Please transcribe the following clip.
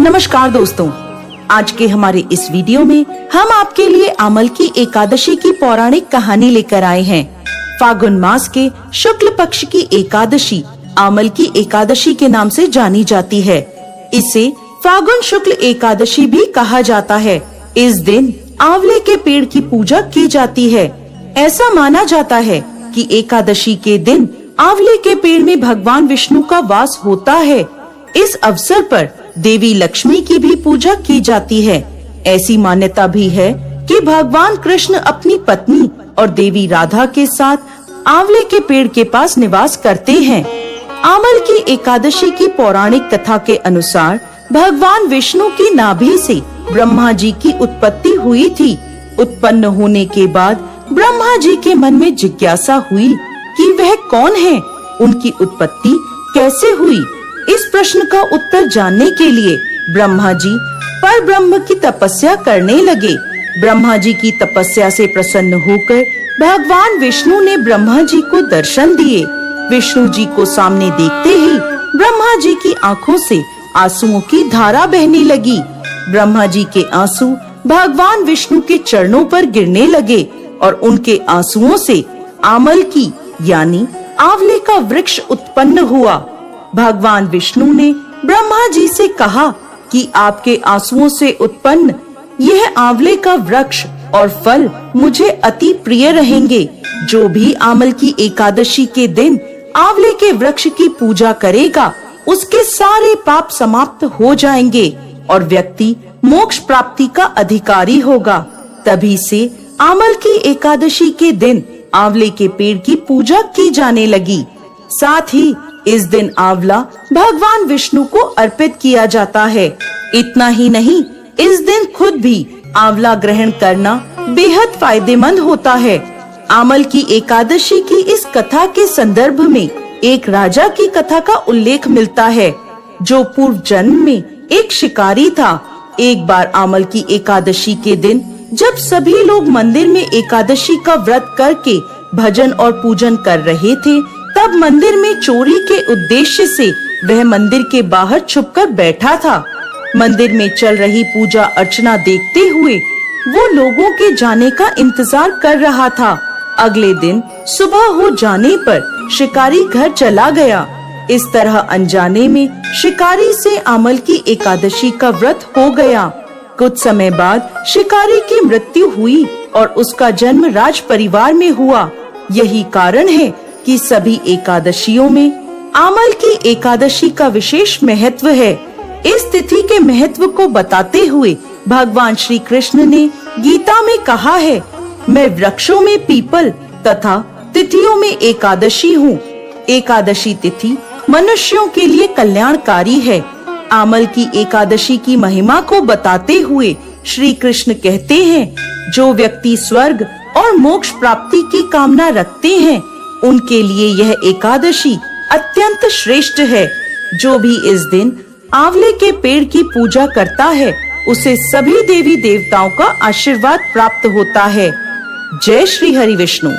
नमस्कार दोस्तों, आज के हमारे इस वीडियो में हम आपके लिए आमल की एकादशी की पौराणिक कहानी लेकर आए हैं। फागुन मास के शुक्ल पक्ष की एकादशी आमल की एकादशी के नाम से जानी जाती है। इसे फागुन शुक्ल एकादशी भी कहा जाता है। इस दिन आंवले के पेड़ की पूजा की जाती है। ऐसा माना जाता है कि एकादशी के दिन आंवले के पेड़ में भगवान विष्णु का वास होता है। इस अवसर पर देवी लक्ष्मी की भी पूजा की जाती है। ऐसी मान्यता भी है कि भगवान कृष्ण अपनी पत्नी और देवी राधा के साथ आंवले के पेड़ के पास निवास करते हैं। आमल की एकादशी की पौराणिक कथा के अनुसार भगवान विष्णु की नाभि से ब्रह्मा जी की उत्पत्ति हुई थी। उत्पन्न होने के बाद ब्रह्मा जी के मन में जिज्ञासा हुई कि वह कौन है, उनकी उत्पत्ति कैसे हुई। इस प्रश्न का उत्तर जानने के लिए ब्रह्मा जी पर ब्रह्म की तपस्या करने लगे। ब्रह्मा जी की तपस्या से प्रसन्न होकर भगवान विष्णु ने ब्रह्मा जी को दर्शन दिए। विष्णु जी को सामने देखते ही ब्रह्मा जी की आंखों से आंसुओं की धारा बहने लगी। ब्रह्मा जी के आंसू भगवान विष्णु के चरणों पर गिरने लगे और उनके आंसुओं से आमल की यानी आंवले का वृक्ष उत्पन्न हुआ। भगवान विष्णु ने ब्रह्मा जी से कहा कि आपके आंसुओं से उत्पन्न यह आंवले का वृक्ष और फल मुझे अति प्रिय रहेंगे। जो भी आमल की एकादशी के दिन आंवले के वृक्ष की पूजा करेगा, उसके सारे पाप समाप्त हो जाएंगे और व्यक्ति मोक्ष प्राप्ति का अधिकारी होगा। तभी से आमल की एकादशी के दिन आंवले के पेड़ की पूजा की जाने लगी। साथ ही इस दिन आंवला भगवान विष्णु को अर्पित किया जाता है। इतना ही नहीं, इस दिन खुद भी आंवला ग्रहण करना बेहद फायदेमंद होता है। आमल की एकादशी की इस कथा के संदर्भ में एक राजा की कथा का उल्लेख मिलता है, जो पूर्व जन्म में एक शिकारी था। एक बार आमल की एकादशी के दिन जब सभी लोग मंदिर में एकादशी का व्रत करके भजन और पूजन कर रहे थे, तब मंदिर में चोरी के उद्देश्य से वह मंदिर के बाहर छुपकर बैठा था। मंदिर में चल रही पूजा अर्चना देखते हुए वो लोगों के जाने का इंतजार कर रहा था। अगले दिन सुबह हो जाने पर शिकारी घर चला गया। इस तरह अनजाने में शिकारी से आमल की एकादशी का व्रत हो गया। कुछ समय बाद शिकारी की मृत्यु हुई और उसका जन्म राज परिवार में हुआ। यही कारण है कि सभी एकादशियों में आमल की एकादशी का विशेष महत्व है। इस तिथि के महत्व को बताते हुए भगवान श्री कृष्ण ने गीता में कहा है, मैं वृक्षों में पीपल तथा तिथियों में एकादशी हूँ। एकादशी तिथि मनुष्यों के लिए कल्याणकारी है। आमल की एकादशी की महिमा को बताते हुए श्री कृष्ण कहते हैं, जो व्यक्ति स्वर्ग और मोक्ष प्राप्ति की कामना रखते हैं, उनके लिए यह एकादशी अत्यंत श्रेष्ठ है। जो भी इस दिन आंवले के पेड़ की पूजा करता है, उसे सभी देवी देवताओं का आशीर्वाद प्राप्त होता है। जय श्री हरि विष्णु।